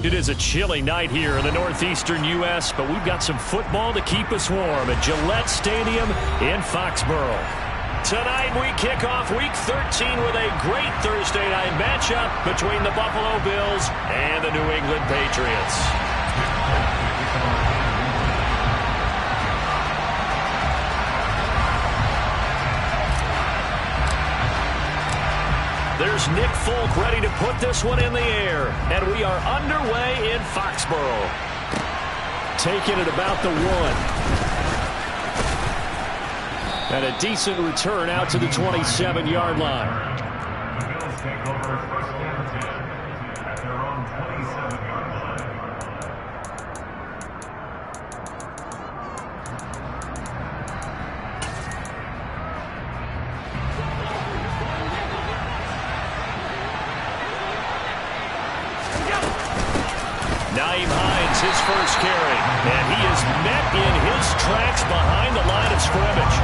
It is a chilly night here in the northeastern U.S., but we've got some football to keep us warm at Gillette Stadium in Foxborough. Tonight we kick off Week 13 with a great Thursday night matchup between the Buffalo Bills and the New England Patriots. There's Nick Folk ready to put this one in the air, and we are underway in Foxborough. Taking it about the 1. And a decent return out to the 27-yard line. Bills take over first down 10 at their own 27-yard line. Nyheim Hines, his first carry, and he is met in his tracks behind the line of scrimmage.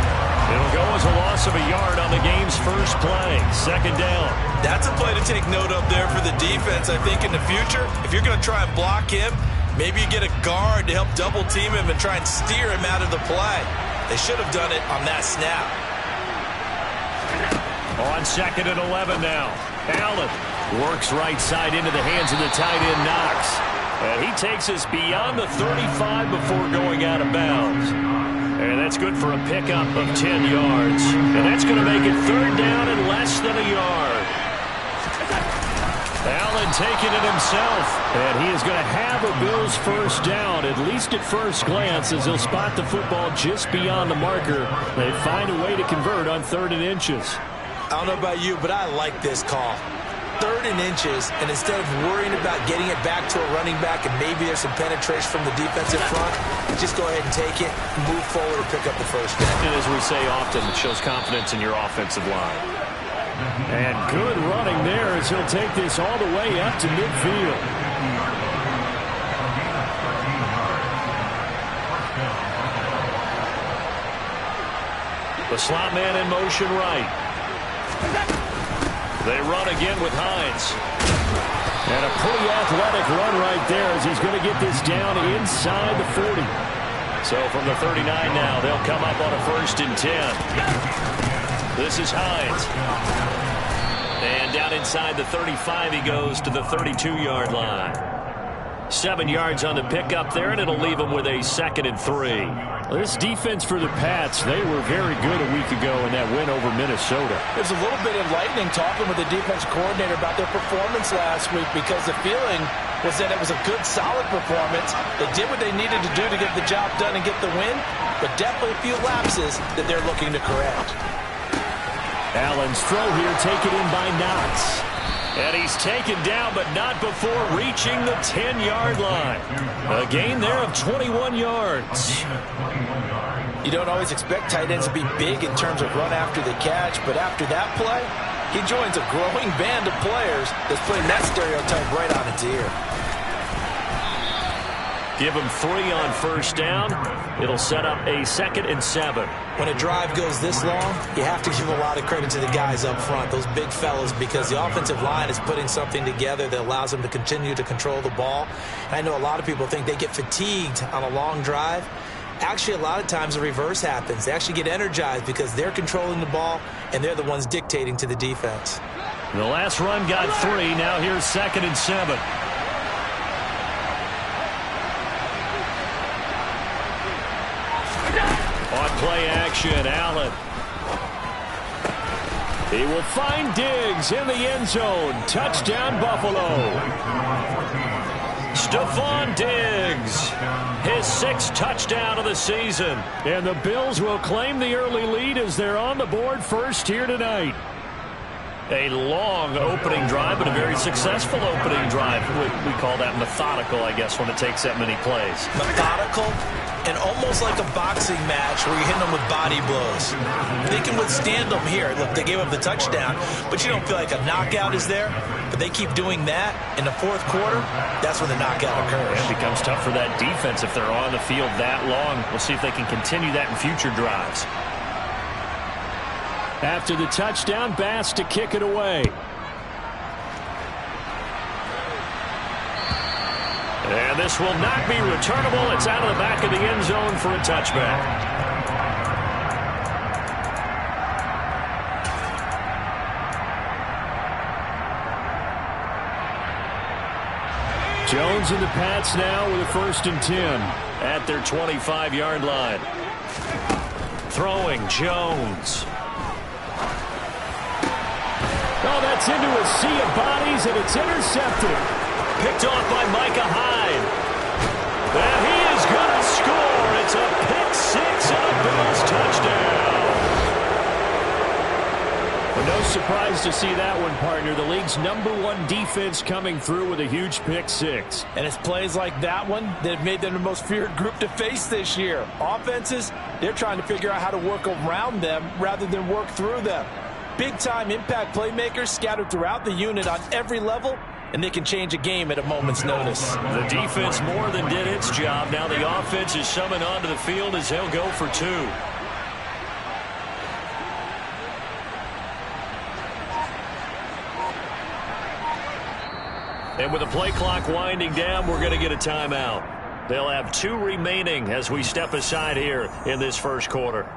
It'll go as a loss of a yard on the game's first play. Second down. That's a play to take note of there for the defense. I think in the future, if you're going to try and block him, maybe you get a guard to help double team him and try and steer him out of the play. They should have done it on that snap. On 2nd and 11 now. Allen works right side into the hands of the tight end Knox. And he takes us beyond the 35 before going out of bounds. And that's good for a pickup of 10 yards. And that's going to make it third down and less than a yard. Allen taking it himself. And he is going to have a Bills first down, at least at first glance, as he'll spot the football just beyond the marker. They find a way to convert on 3rd and inches. I don't know about you, but I like this call. 3rd and inches, and instead of worrying about getting it back to a running back and maybe there's some penetration from the defensive front, just go ahead and take it, move forward, and pick up the first down. And as we say often, it shows confidence in your offensive line. And good running there as he'll take this all the way up to midfield. The slot man in motion right. They run again with Hines. And a pretty athletic run right there as he's going to get this down inside the 40. So from the 39 now, they'll come up on a 1st and 10. This is Hines. And down inside the 35 he goes to the 32-yard line. 7 yards on the pickup there, and it'll leave him with a 2nd and 3. This defense for the Pats, they were very good a week ago in that win over Minnesota. There's a little bit enlightening talking with the defense coordinator about their performance last week because the feeling was that it was a good, solid performance. They did what they needed to do to get the job done and get the win, but definitely a few lapses that they're looking to correct. Allen's throw here taken in by Knox. And he's taken down, but not before reaching the 10-yard line. A gain there of 21 yards. You don't always expect tight ends to be big in terms of run after the catch, but after that play, he joins a growing band of players that's putting that stereotype right on its ear. Give him 3 on first down. It'll set up a 2nd and 7. When a drive goes this long, you have to give a lot of credit to the guys up front, those big fellas, because the offensive line is putting something together that allows them to continue to control the ball. And I know a lot of people think they get fatigued on a long drive. Actually, a lot of times the reverse happens. They actually get energized because they're controlling the ball, and they're the ones dictating to the defense. The last run got 3. Now here's 2nd and 7. On play action, Allen. He will find Diggs in the end zone. Touchdown, Buffalo. Stephon Diggs, his 6th touchdown of the season. And the Bills will claim the early lead as they're on the board first here tonight. A long opening drive, but a very successful opening drive. We call that methodical, I guess, when it takes that many plays. Methodical and almost like a boxing match where you're hitting them with body blows. They can withstand them here. Look, they gave up the touchdown, but you don't feel like a knockout is there. But they keep doing that in the 4th quarter. That's when the knockout occurs. It becomes tough for that defense if they're on the field that long. We'll see if they can continue that in future drives. After the touchdown, Bass to kick it away. And this will not be returnable. It's out of the back of the end zone for a touchback. Jones and the Pats now with a 1st and 10 at their 25-yard line. Throwing Jones. Oh, that's into a sea of bodies, and it's intercepted. Picked off by Micah Hyde. And he is going to score. It's a pick six and a Bills touchdown. Well, no surprise to see that one, partner. The league's #1 defense coming through with a huge pick six. And it's plays like that one that have made them the most feared group to face this year. Offenses, they're trying to figure out how to work around them rather than work through them. Big-time impact playmakers scattered throughout the unit on every level, and they can change a game at a moment's notice. The defense more than did its job. Now the offense is summoned onto the field as they'll go for 2. And with the play clock winding down, we're going to get a timeout. They'll have 2 remaining as we step aside here in this first quarter.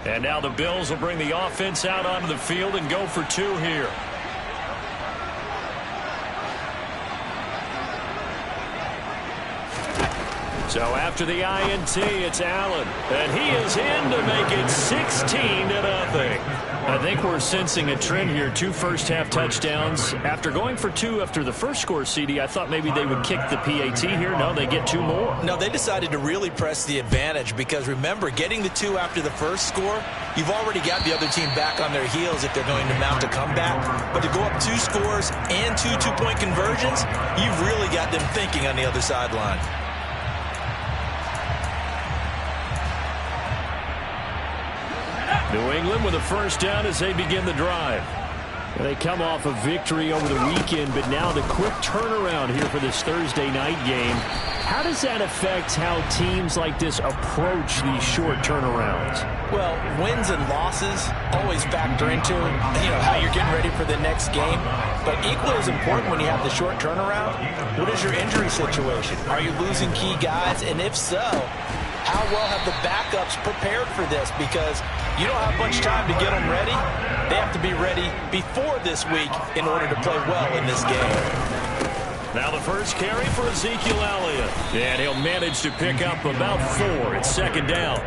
And now the Bills will bring the offense out onto the field and go for 2 here. So after the INT, it's Allen. And he is in to make it 16-0. I think we're sensing a trend here. 2 first-half touchdowns. After going for 2 after the first score, CD, I thought maybe they would kick the PAT here. No, they get 2 more. No, they decided to really press the advantage because, remember, getting the 2 after the first score, you've already got the other team back on their heels if they're going to mount a comeback. But to go up 2 scores and 2 two-point conversions, you've really got them thinking on the other sideline. New England with a first down as they begin the drive. They come off a victory over the weekend, but now the quick turnaround here for this Thursday night game. How does that affect how teams like this approach these short turnarounds? Well, wins and losses always factor into, how you're getting ready for the next game. But equally as important when you have the short turnaround, what is your injury situation? Are you losing key guys? And if so, how well have the backups prepared for this? Because you don't have much time to get them ready. They have to be ready before this week in order to play well in this game. Now the first carry for Ezekiel Elliott. And he'll manage to pick up about 4. It's 2nd down.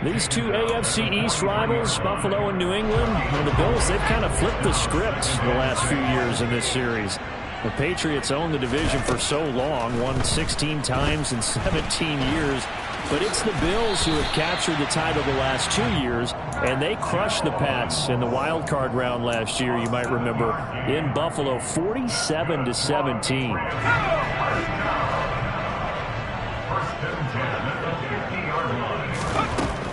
These 2 AFC East rivals, Buffalo and New England, and the Bills, they've kind of flipped the script the last few years in this series. The Patriots owned the division for so long, won 16 times in 17 years. But it's the Bills who have captured the title the last 2 years, and they crushed the Pats in the wild card round last year, you might remember, in Buffalo, 47-17.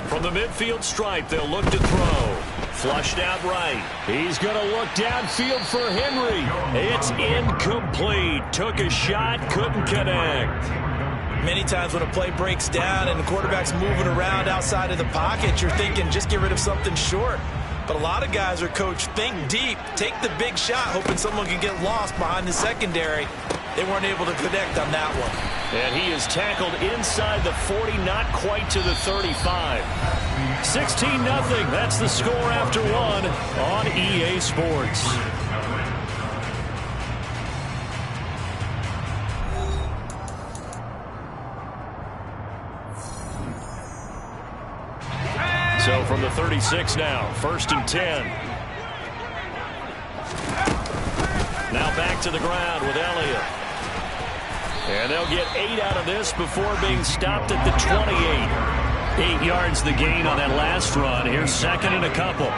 From the midfield stripe, they'll look to throw. Flushed out right. He's going to look downfield for Henry. It's incomplete. Took a shot, couldn't connect. Many times when a play breaks down and the quarterback's moving around outside of the pocket, you're thinking just get rid of something short. But a lot of guys are coached, think deep, take the big shot, hoping someone can get lost behind the secondary. They weren't able to connect on that one. And he is tackled inside the 40, not quite to the 35. 16-0. That's the score after 1 on EA Sports. So from the 36 now, 1st and 10. Now back to the ground with Elliott. And they'll get 8 out of this before being stopped at the 28. 8 yards the gain on that last run. Here's 2nd and a couple.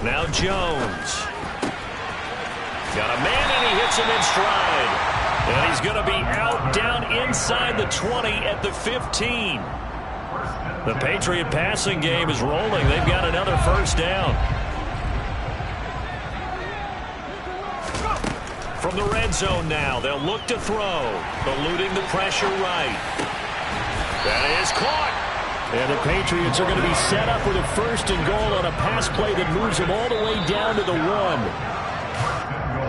Now Jones. Got a man, and he hits him in stride. And he's going to be out down inside the 20 at the 15. The Patriot passing game is rolling. They've got another first down. From the red zone now, they'll look to throw, eluding the pressure right. That is caught. And the Patriots are going to be set up with a 1st and goal on a pass play that moves them all the way down to the 1.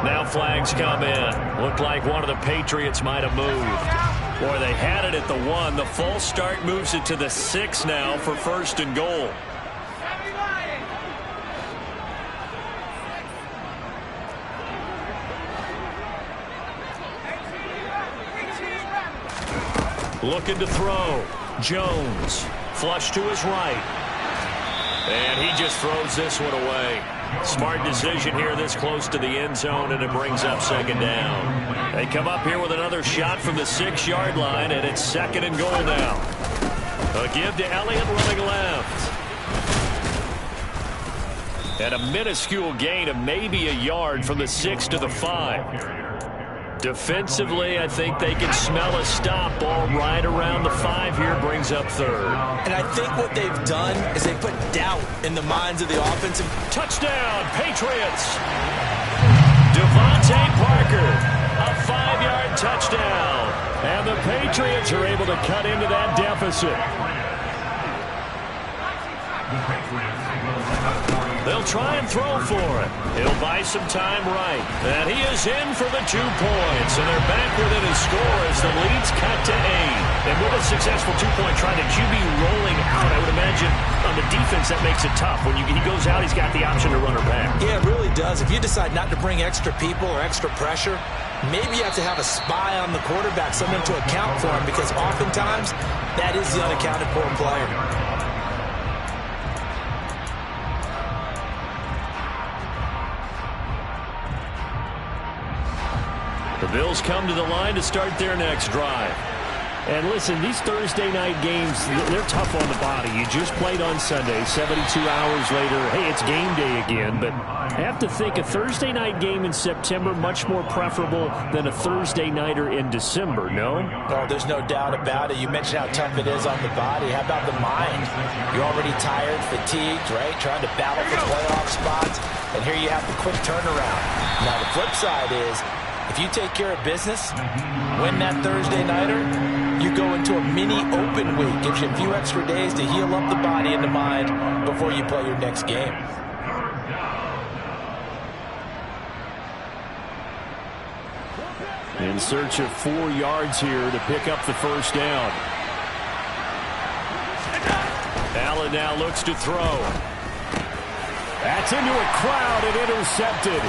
Now flags come in. Looked like one of the Patriots might have moved. Boy, they had it at the 1. The false start moves it to the 6 now for 1st and goal. Looking to throw. Jones. Flush to his right. And he just throws this one away. Smart decision here this close to the end zone, and it brings up 2nd down. They come up here with another shot from the 6-yard line, and it's 2nd and goal now. A give to Elliott running left. And a minuscule gain of maybe a yard from the 6 to the 5. Defensively, I think they can smell a stop. Ball right around the 5 here, brings up 3rd. And I think what they've done is they put doubt in the minds of the offensive. Touchdown, Patriots! Devontae Parker, a 5-yard touchdown. And the Patriots are able to cut into that deficit. They'll try and throw for it. He'll buy some time right. And he is in for the 2 points. And they're back within a score as the lead's cut to 8. And with a successful 2-point try, the QB rolling out, I would imagine on the defense that makes it tough. When he goes out, he's got the option to run or back. Yeah, it really does. If you decide not to bring extra people or extra pressure, maybe you have to have a spy on the quarterback, someone to account for him, because oftentimes that is the unaccounted for player. The Bills come to the line to start their next drive. And listen, these Thursday night games, they're tough on the body. You just played on Sunday, 72 hours later, hey, it's game day again. But I have to think a Thursday night game in September much more preferable than a Thursday nighter in December, no? Oh, there's no doubt about it. You mentioned how tough it is on the body. How about the mind? You're already tired, fatigued, right? Trying to battle for playoff spots. And here you have the quick turnaround. Now, the flip side is, if you take care of business, win that Thursday nighter, you go into a mini open week. Gives you a few extra days to heal up the body and the mind before you play your next game. In search of 4 yards here to pick up the 1st down. Allen now looks to throw. That's into a crowd and intercepted.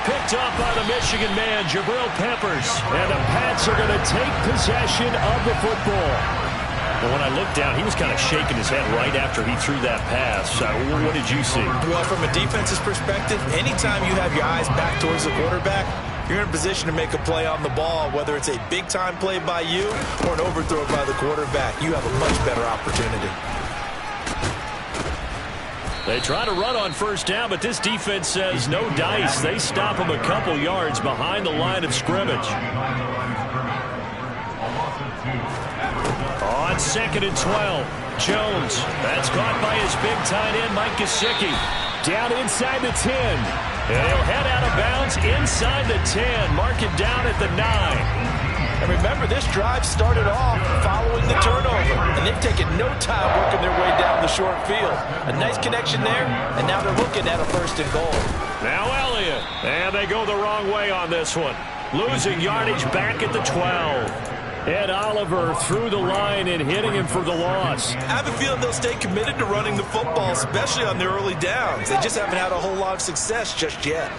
Picked up by the Michigan man, Jabril Peppers. And the Pats are going to take possession of the football. But when I looked down, he was kind of shaking his head right after he threw that pass. What did you see? Well, from a defense's perspective, anytime you have your eyes back towards the quarterback, you're in a position to make a play on the ball, whether it's a big-time play by you or an overthrow by the quarterback. You have a much better opportunity. They try to run on 1st down, but this defense says no dice. They stop him a couple yards behind the line of scrimmage. On 2nd and 12, Jones. That's caught by his big tight end, Mike Gesicki. Down inside the 10. And he'll head out of bounds inside the 10. Mark it down at the 9. And remember, this drive started off following the turnover, and they've taken no time working their way down the short field. A nice connection there, and now they're looking at a 1st and goal. Now Elliott, and they go the wrong way on this one. Losing yardage back at the 12. Ed Oliver through the line and hitting him for the loss. I have a feeling they'll stay committed to running the football, especially on their early downs. They just haven't had a whole lot of success just yet.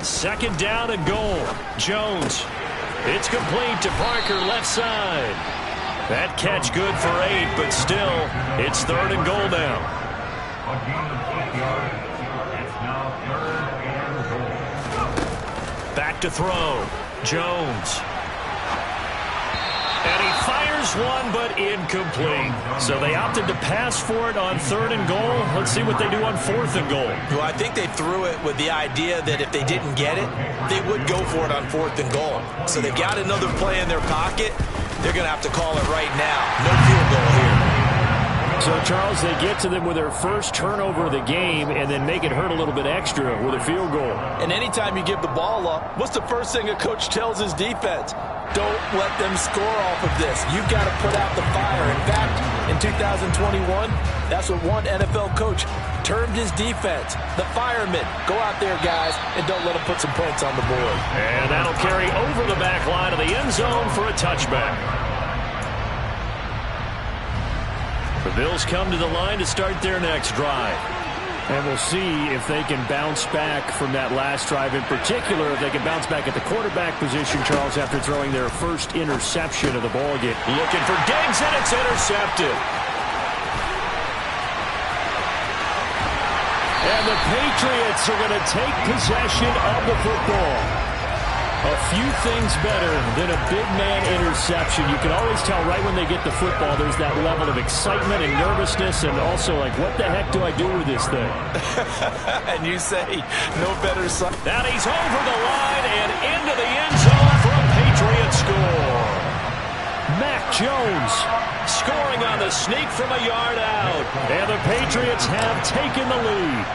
Second down and goal. Jones. It's complete to Parker, left side. That catch good for 8, but still, it's 3rd and goal now. A gain of 8 yards. It's now 3rd and goal. Back to throw. Jones. And he fires one, but incomplete. So they opted to pass for it on 3rd and goal. Let's see what they do on 4th and goal. Well, I think they threw it with the idea that if they didn't get it, they would go for it on 4th and goal. So they've got another play in their pocket. They're going to have to call it right now. No field goal here. So, Charles, they get to them with their first turnover of the game and then make it hurt a little bit extra with a field goal. And anytime you give the ball up, what's the first thing a coach tells his defense? Don't let them score off of this. You've got to put out the fire. In fact, in 2021, that's what one NFL coach termed his defense. The firemen. Go out there, guys, and don't let them put some points on the board. And that'll carry over the back line of the end zone for a touchback. The Bills come to the line to start their next drive. And we'll see if they can bounce back from that last drive. In particular, if they can bounce back at the quarterback position, Charles, after throwing their first interception of the ballgame. Looking for Diggs, and it's intercepted. And the Patriots are going to take possession of the football. A few things better than a big man interception. You can always tell right when they get the football, there's that level of excitement and nervousness, and also like, what the heck do I do with this thing? And you say, no better sign. Now he's over the line and into the end zone for a Patriot score. Mac Jones Scoring on the sneak from a yard out. And the Patriots have taken the lead.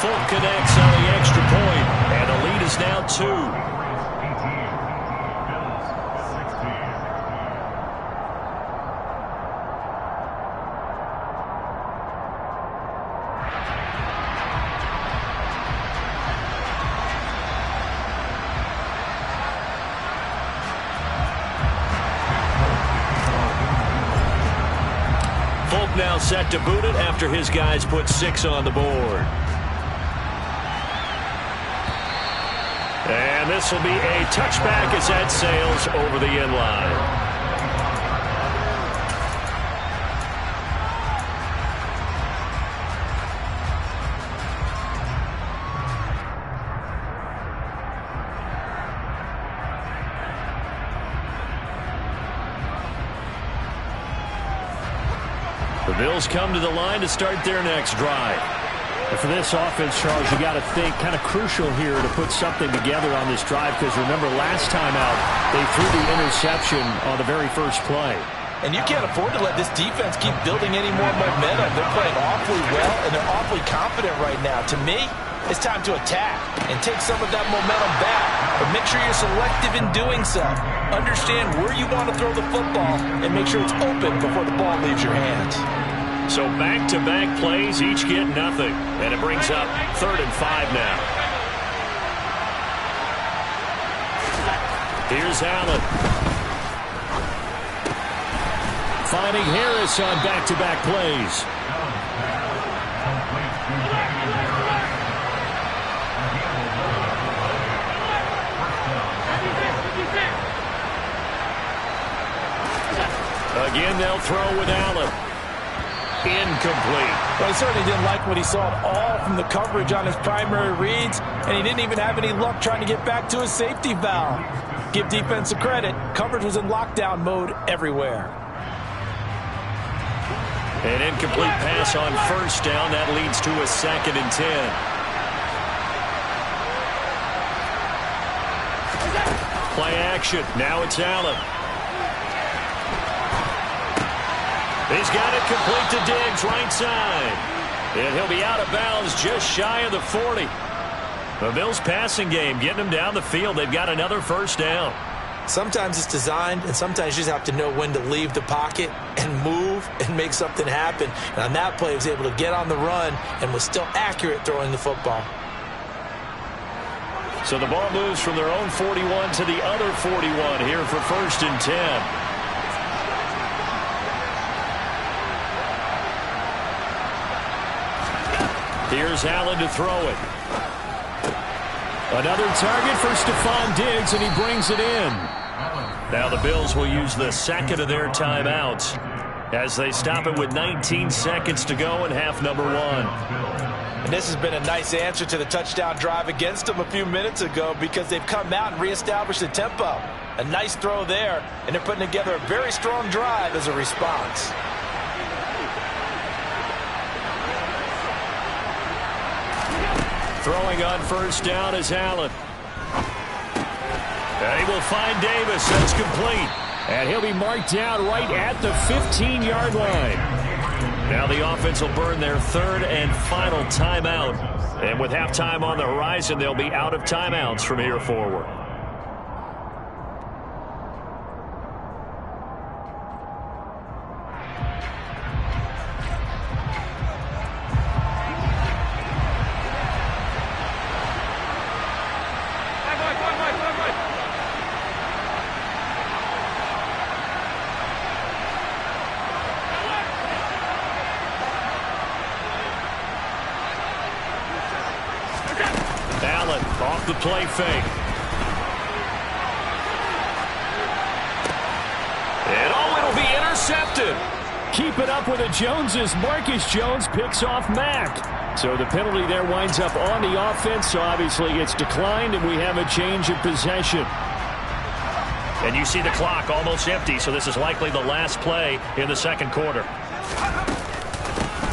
Folk connects on the extra point, and the lead is now 2. Folk now set to boot it after his guys put 6 on the board. And this will be a touchback as that sails over the end line. The Bills come to the line to start their next drive. And for this offense, Charles, you got to think kind of crucial here to put something together on this drive, because remember last time out they threw the interception on the very first play. And you can't afford to let this defense keep building any more momentum. They're playing awfully well, and they're awfully confident right now. To me, it's time to attack and take some of that momentum back. But make sure you're selective in doing so. Understand where you want to throw the football and make sure it's open before the ball leaves your hands. So back-to-back plays, each get nothing. And it brings up 3rd and 5 now. Here's Allen. Finding Harris on back-to-back plays. Again, they'll throw with Allen. Incomplete. Well, he certainly didn't like what he saw at all from the coverage on his primary reads, and he didn't even have any luck trying to get back to his safety valve. Give defense a credit. Coverage was in lockdown mode everywhere. An incomplete pass on 1st down. That leads to a 2nd and 10. Play action. Now it's Allen. He's got it complete to Diggs, right side. And he'll be out of bounds just shy of the 40. The Bills passing game getting them down the field. They've got another 1st down. Sometimes it's designed, and sometimes you just have to know when to leave the pocket and move and make something happen. And on that play, he was able to get on the run and was still accurate throwing the football. So the ball moves from their own 41 to the other 41 here for 1st and 10. Here's Allen to throw it. Another target for Stephon Diggs, and he brings it in. Now the Bills will use the 2nd of their timeouts as they stop it with 19 seconds to go in half number 1. And this has been a nice answer to the touchdown drive against them a few minutes ago because they've come out and reestablished the tempo. A nice throw there, and they're putting together a very strong drive as a response. Throwing on first down is Allen. And he will find Davis. That's complete. And he'll be marked down right at the 15-yard line. Now the offense will burn their third and final timeout. And with halftime on the horizon, they'll be out of timeouts from here forward. Allen off the play fake. And it'll be intercepted. Keep it up with the Joneses. Marcus Jones picks off Mack. So the penalty there winds up on the offense. So obviously it's declined, and we have a change of possession. And you see the clock almost empty, so this is likely the last play in the second quarter.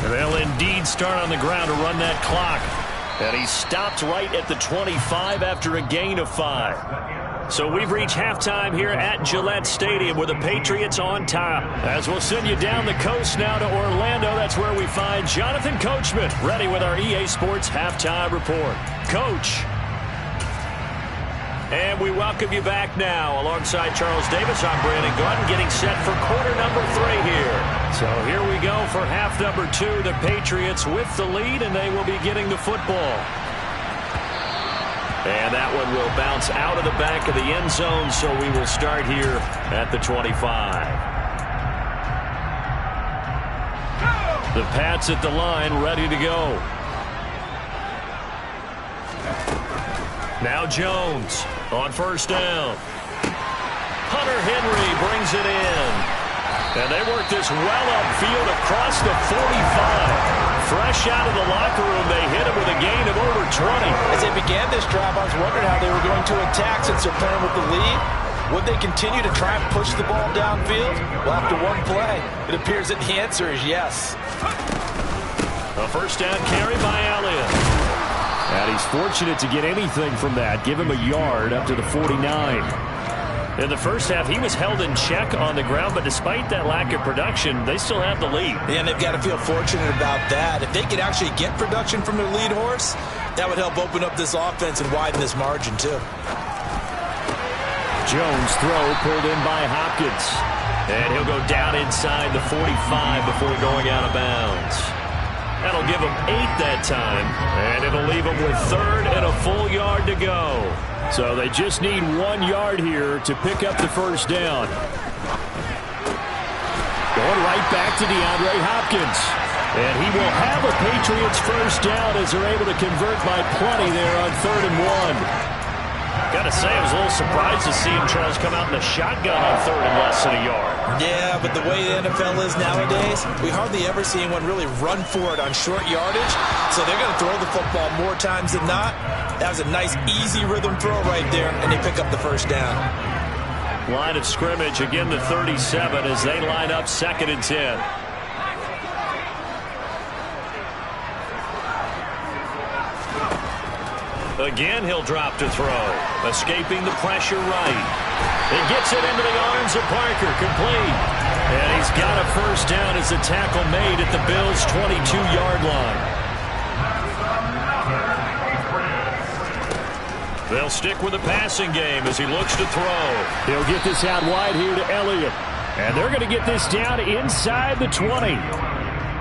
And they'll indeed start on the ground to run that clock. And he stopped right at the 25 after a gain of 5. So we've reached halftime here at Gillette Stadium with the Patriots on top. As we'll send you down the coast now to Orlando, that's where we find Jonathan Coachman ready with our EA Sports Halftime Report. Coach. And we welcome you back now. Alongside Charles Davis, I'm Brandon Gaudin, getting set for quarter number 3 here. So here we go for half number 2. The Patriots with the lead, and they will be getting the football. And that one will bounce out of the back of the end zone, so we will start here at the 25. The Pats at the line, ready to go. Now Jones on first down. Hunter Henry brings it in. And they work this well upfield across the 45. Fresh out of the locker room, they hit him with a gain of over 20. As they began this drive, I was wondering how they were going to attack since they're playing with the lead. Would they continue to try and push the ball downfield? Well, after one play, it appears that the answer is yes. A first down carry by Elliott. And he's fortunate to get anything from that. Give him a yard up to the 49. In the first half, he was held in check on the ground, but despite that lack of production, they still have the lead. Yeah, and they've got to feel fortunate about that. If they could actually get production from their lead horse, that would help open up this offense and widen this margin, too. Jones throw pulled in by Hopkins. And he'll go down inside the 45 before going out of bounds. That'll give him 8 that time, and it'll leave him with third and a full yard to go. So they just need 1 yard here to pick up the first down. Going right back to DeAndre Hopkins. And he will have a Patriots first down as they're able to convert by plenty there on 3rd and 1. Gotta say, I was a little surprised to see him, Charles, come out in the shotgun on 3rd and less than a yard. Yeah, but the way the NFL is nowadays, we hardly ever see anyone really run for it on short yardage. So they're going to throw the football more times than not. That was a nice, easy rhythm throw right there, and they pick up the first down. Line of scrimmage, again the 37 as they line up 2nd and 10. Again, he'll drop to throw. Escaping the pressure right. He gets it into the arms of Parker. Complete. And he's got a first down as the tackle made at the Bills' 22-yard line. They'll stick with the passing game as he looks to throw. He'll get this out wide here to Elliott. And they're going to get this down inside the 20.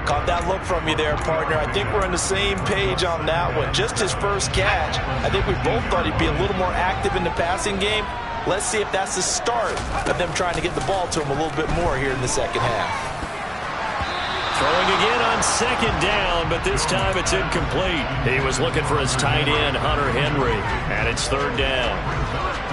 Caught that look from you there, partner. I think we're on the same page on that one. Just his first catch. I think we both thought he'd be a little more active in the passing game. Let's see if that's the start of them trying to get the ball to him a little bit more here in the second half. Throwing again on 2nd down, but this time it's incomplete. He was looking for his tight end, Hunter Henry, and it's 3rd down.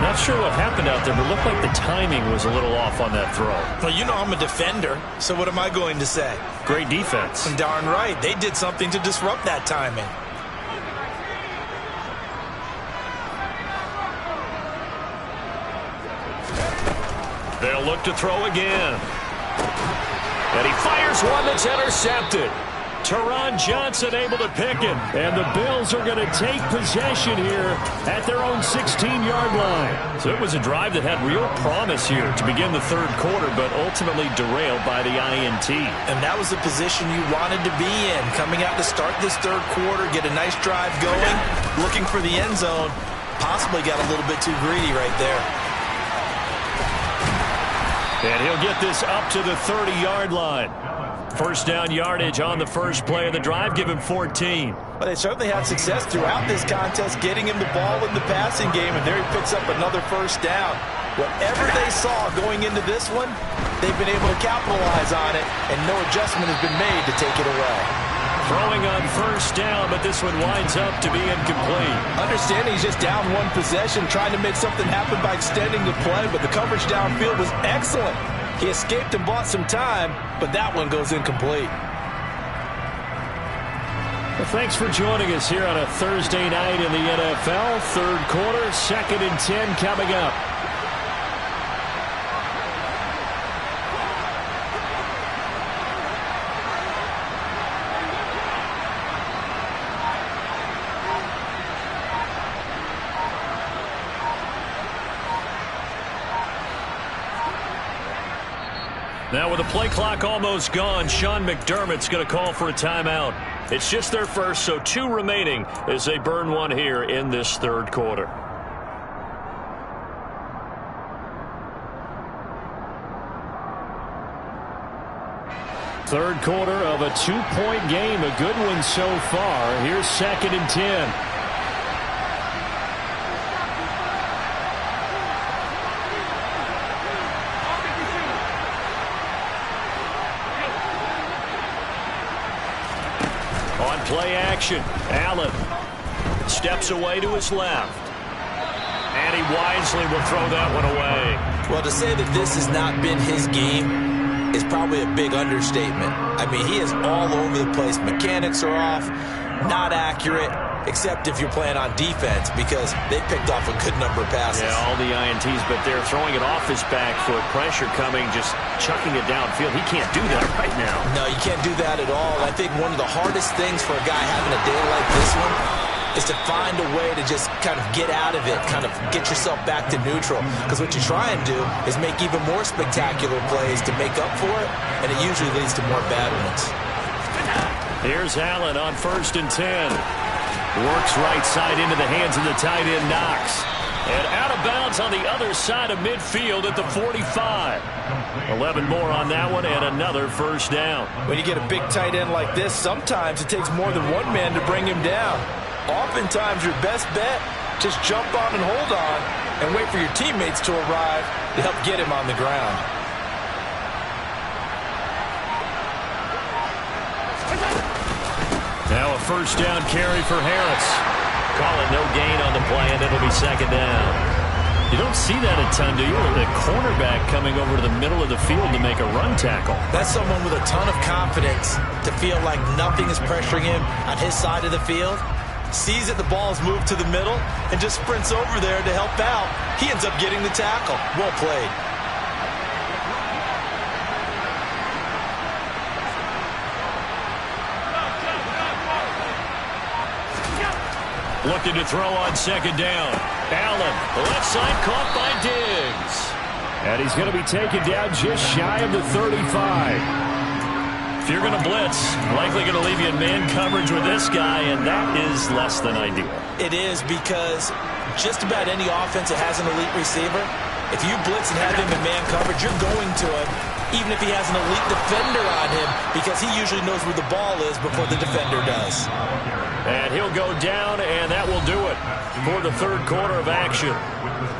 Not sure what happened out there, but it looked like the timing was a little off on that throw. Well, you know I'm a defender, so what am I going to say? Great defense. Darn right. They did something to disrupt that timing. They'll look to throw again. And he fires one that's intercepted. Teron Johnson able to pick it. And the Bills are going to take possession here at their own 16-yard line. So it was a drive that had real promise here to begin the third quarter, but ultimately derailed by the INT. And that was the position you wanted to be in. Coming out to start this third quarter, get a nice drive going, looking for the end zone. Possibly got a little bit too greedy right there. And he'll get this up to the 30-yard line. First down yardage on the first play of the drive. Give him 14. Well, they certainly had success throughout this contest, getting him the ball in the passing game, and there he picks up another first down. Whatever they saw going into this one, they've been able to capitalize on it, and no adjustment has been made to take it away. Throwing on first down, but this one winds up to be incomplete. Understanding he's just down one possession, trying to make something happen by extending the play, but the coverage downfield was excellent. He escaped and bought some time, but that one goes incomplete. Well, thanks for joining us here on a Thursday night in the NFL. Third quarter, 2nd and 10 coming up. Now with the play clock almost gone, Sean McDermott's going to call for a timeout. It's just their first, so 2 remaining as they burn one here in this third quarter. Third quarter of a 2-point game, a good one so far. Here's 2nd and 10. Play action. Allen steps away to his left. And he wisely will throw that one away. Well, to say that this has not been his game is probably a big understatement. I mean, he is all over the place. Mechanics are off, not accurate, except if you're playing on defense, because they picked off a good number of passes. Yeah, all the INTs, but they're throwing it off his back foot. Pressure coming, just chucking it downfield. He can't do that right now. No, you can't do that at all. I think one of the hardest things for a guy having a day like this one is to find a way to just kind of get out of it, kind of get yourself back to neutral. Because what you try and do is make even more spectacular plays to make up for it, and it usually leads to more bad ones. Here's Allen on 1st and 10. Works right side into the hands of the tight end, Knox. And out of bounds on the other side of midfield at the 45. 11 more on that one and another first down. When you get a big tight end like this, sometimes it takes more than one man to bring him down. Oftentimes your best bet, just jump on and hold on and wait for your teammates to arrive to help get him on the ground. Now a first down carry for Harris. Call it no gain on the play, and it'll be 2nd down. You don't see that a ton, do you? The cornerback coming over to the middle of the field to make a run tackle. That's someone with a ton of confidence to feel like nothing is pressuring him on his side of the field. Sees that the ball has moved to the middle and just sprints over there to help out. He ends up getting the tackle. Well played. Looking to throw on 2nd down. Allen, the left side caught by Diggs. And he's going to be taken down just shy of the 35. If you're going to blitz, likely going to leave you in man coverage with this guy, and that is less than ideal. It is, because just about any offense that has an elite receiver, if you blitz and have him in man coverage, you're going to him, even if he has an elite defender on him, because he usually knows where the ball is before the defender does. And he'll go down, and that will do it for the third quarter of action.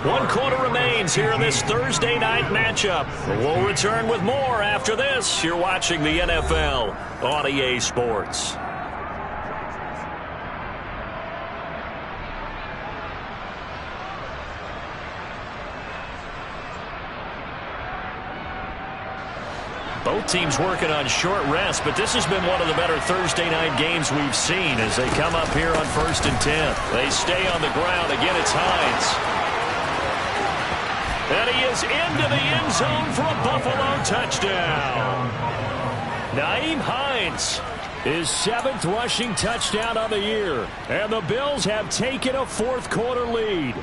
1 quarter remains here in this Thursday night matchup. We'll return with more after this. You're watching the NFL on EA Sports. Both teams working on short rest, but this has been one of the better Thursday night games we've seen as they come up here on 1st and 10. They stay on the ground. Again, it's Hines. And he is into the end zone for a Buffalo touchdown. Nyheim Hines, his 7th rushing touchdown of the year. And the Bills have taken a fourth-quarter lead.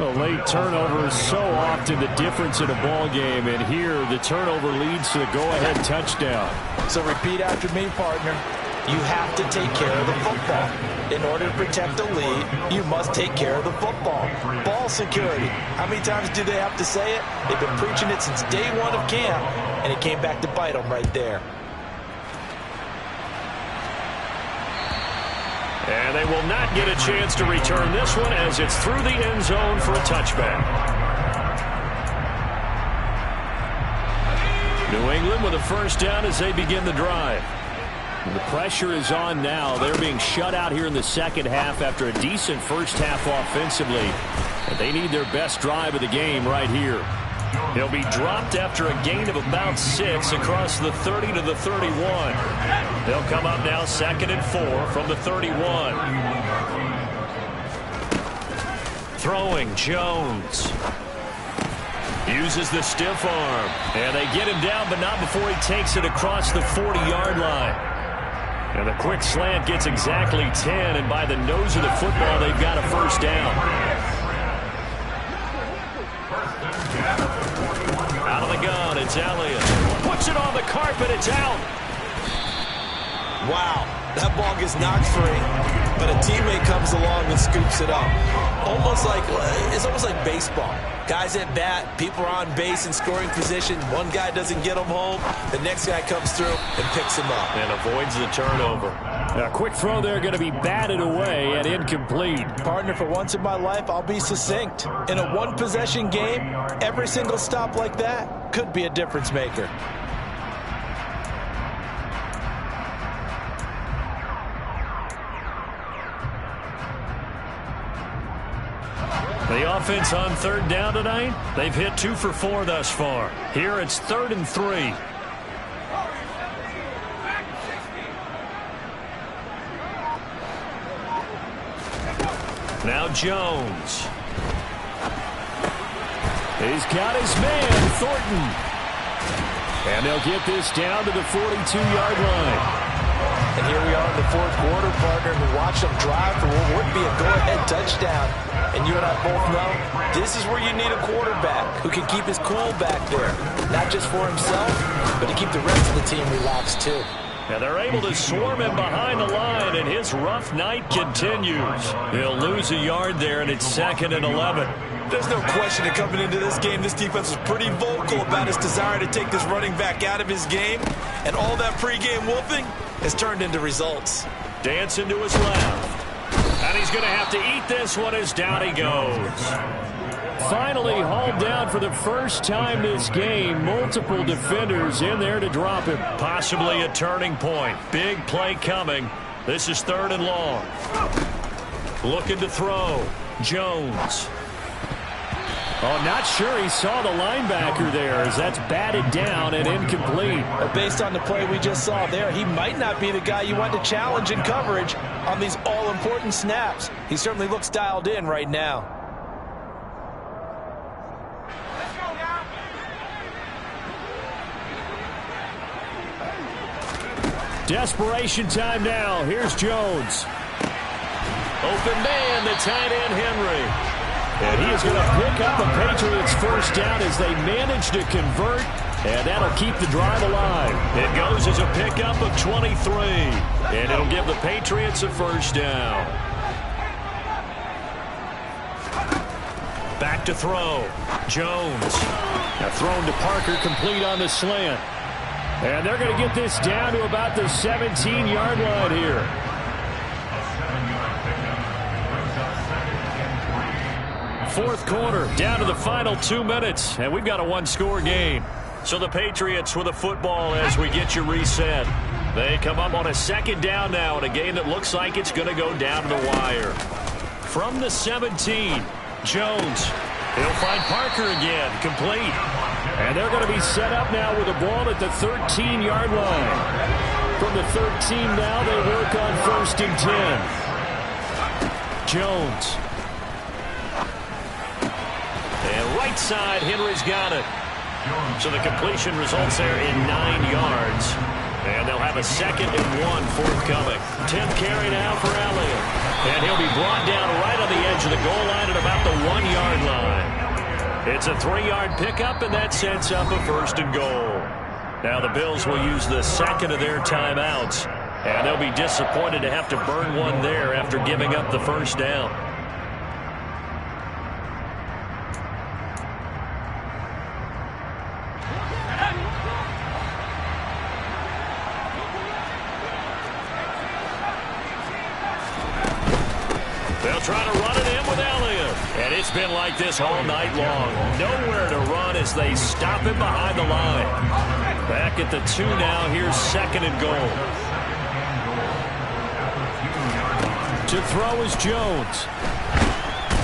A late turnover is so often the difference in a ball game, and here the turnover leads to the go-ahead touchdown. So repeat after me, partner. You have to take care of the football. In order to protect the lead, you must take care of the football. Ball security. How many times do they have to say it? They've been preaching it since day one of camp, and it came back to bite them right there. And they will not get a chance to return this one as it's through the end zone for a touchback. New England with a first down as they begin the drive. The pressure is on now. They're being shut out here in the second half after a decent first half offensively. And they need their best drive of the game right here. He'll be dropped after a gain of about 6 across the 30 to the 31. They'll come up now 2nd and 4 from the 31. Throwing Jones. Uses the stiff arm. And they get him down, but not before he takes it across the 40-yard line. And the quick slant gets exactly 10, and by the nose of the football, they've got a first down. Out of the gun, it's Elliott. Puts it on the carpet, it's out. Wow, that ball gets knocked free, but a teammate comes along and scoops it up. It's almost like baseball. Guys at bat, people are on base in scoring position. One guy doesn't get him home. The next guy comes through and picks him up. And avoids the turnover. A quick throw there going to be batted away and incomplete. Partner, for once in my life, I'll be succinct. In a one-possession game, every single stop like that could be a difference maker. The offense on 3rd down tonight, they've hit 2 for 4 thus far. Here it's 3rd and 3. Now Jones. He's got his man, Thornton. And they'll get this down to the 42-yard line. And here we are in the 4th quarter, partner, and watch them drive for what would be a go-ahead touchdown. And you and I both know this is where you need a quarterback who can keep his cool back there. Not just for himself, but to keep the rest of the team relaxed, too. And they're able to swarm him behind the line, and his rough night continues. He'll lose a yard there, and it's 2nd and 11. There's no question that coming into this game, this defense was pretty vocal about his desire to take this running back out of his game. And all that pregame wolfing has turned into results. Dancing to his left. And he's going to have to eat this one as down he goes. Finally hauled down for the first time this game. Multiple defenders in there to drop him. Possibly a turning point. Big play coming. This is 3rd and long. Looking to throw. Jones. Oh, not sure he saw the linebacker there as that's batted down and incomplete. Based on the play we just saw there, he might not be the guy you want to challenge in coverage on these all-important snaps. He certainly looks dialed in right now. Desperation time now. Here's Jones. Open man, the tight end, Henry. And he is going to pick up the Patriots' first down as they manage to convert, and that'll keep the drive alive. It goes as a pickup of 23, and it'll give the Patriots a first down. Back to throw. Jones. Now thrown to Parker, complete on the slant. And they're going to get this down to about the 17-yard line here. Fourth quarter, down to the final 2 minutes, and we've got a one-score game. So the Patriots with the football as we get you reset. They come up on a 2nd down now in a game that looks like it's going to go down to the wire. From the 17, Jones. He'll find Parker again, complete. And they're going to be set up now with a ball at the 13-yard line. From the 13 now, they work on 1st and 10. Jones. And right side, Henry's got it. So the completion results there in 9 yards. And they'll have a 2nd and 1 forthcoming. 10th carry now for Elliott. And he'll be brought down right on the edge of the goal line at about the 1-yard line. It's a 3-yard pickup, and that sets up a 1st and goal. Now the Bills will use the 2nd of their timeouts. And they'll be disappointed to have to burn one there after giving up the 1st down. They'll try to run it in with Elliott. And it's been like this all night long. Nowhere to run as they stop him behind the line. Back at the 2 now. Here's 2nd and goal. To throw is Jones.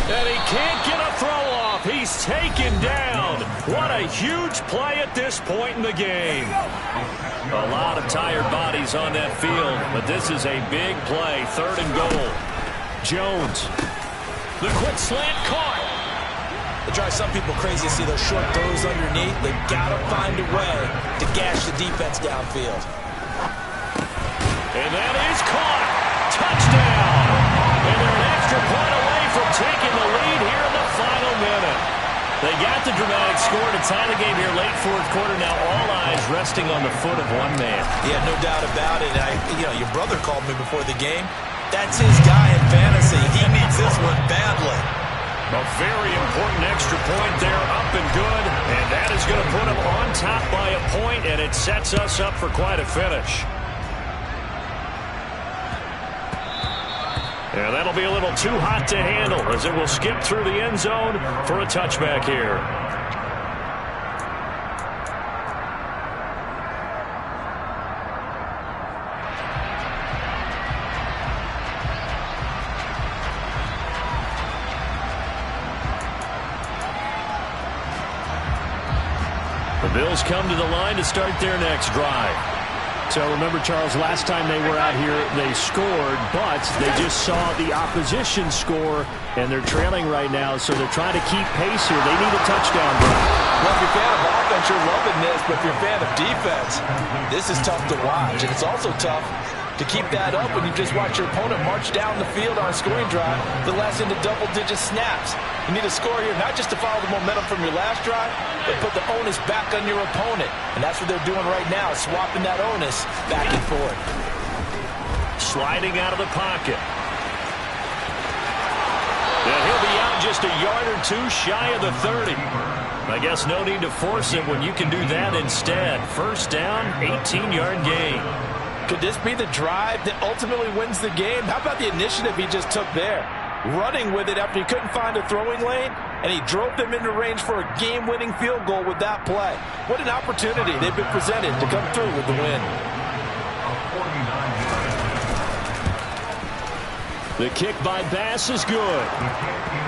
And he can't get a throw off. He's taken down. What a huge play at this point in the game. A lot of tired bodies on that field, but this is a big play. 3rd and goal. Jones. The quick slant caught. It drives some people crazy to see those short throws underneath. They've got to find a way to gash the defense downfield. And that is caught. Touchdown. And they're an extra point away from taking the lead here in the final minute. They got the dramatic score to tie the game here late 4th quarter. Now all eyes resting on the foot of one man. Yeah, no doubt about it. Your brother called me before the game. That's his guy in fantasy. He needs this one badly. A very important extra point there, up and good. And that is going to put him on top by a point, and it sets us up for quite a finish. And that'll be a little too hot to handle as it will skip through the end zone for a touchback here. The Bills come to the line to start their next drive. So remember, Charles, last time they were out here, they scored, but they just saw the opposition score, and they're trailing right now, so they're trying to keep pace here. They need a touchdown drive. Well, if you're a fan of offense, you're loving this, but if you're a fan of defense, this is tough to watch, and it's also tough to keep that up when you just watch your opponent march down the field on a scoring drive that lasts into double-digit snaps. You need to score here, not just to follow the momentum from your last drive, but put the onus back on your opponent. And that's what they're doing right now, swapping that onus back and forth. Sliding out of the pocket. And he'll be out just a yard or two shy of the 30. I guess no need to force it when you can do that instead. 1st down, 18-yard gain. Could this be the drive that ultimately wins the game? How about the initiative he just took there? Running with it after he couldn't find a throwing lane, and he drove them into range for a game-winning field goal with that play. What an opportunity they've been presented to come through with the win. The kick by Bass is good.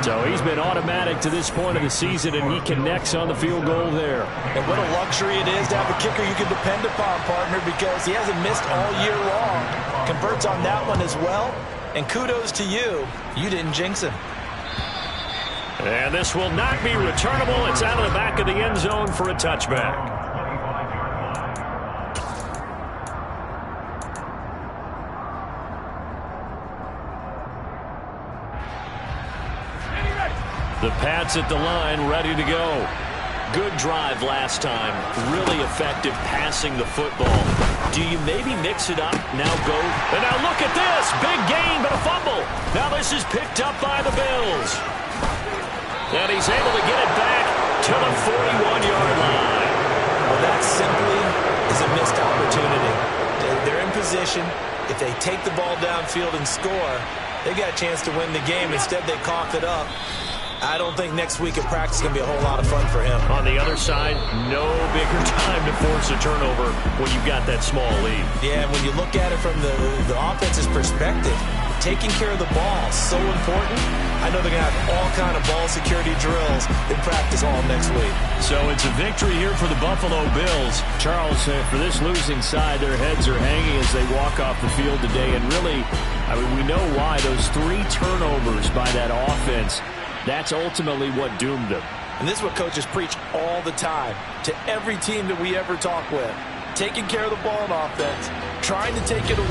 So he's been automatic to this point of the season, and he connects on the field goal there. And what a luxury it is to have a kicker you can depend upon, partner, because he hasn't missed all year long. Converts on that one as well. And kudos to you. You didn't jinx him. And this will not be returnable. It's out of the back of the end zone for a touchback. The Pats at the line, ready to go. Good drive last time. Really effective passing the football. Do you maybe mix it up? Now go. And now look at this. Big gain, but a fumble. Now this is picked up by the Bills. And he's able to get it back to the 41-yard line. Well, that simply is a missed opportunity. They're in position. If they take the ball downfield and score, they got a chance to win the game. Instead, they cough it up. I don't think next week at practice is going to be a whole lot of fun for him. On the other side, no bigger time to force a turnover when you've got that small lead. Yeah, and when you look at it from the offense's perspective, taking care of the ball, so important. I know they're going to have all kind of ball security drills in practice all next week. So it's a victory here for the Buffalo Bills. Charles, for this losing side, their heads are hanging as they walk off the field today. And really, I mean, we know why. Those 3 turnovers by that offense, that's ultimately what doomed them. And this is what coaches preach all the time to every team that we ever talk with. Taking care of the ball on offense, trying to take it away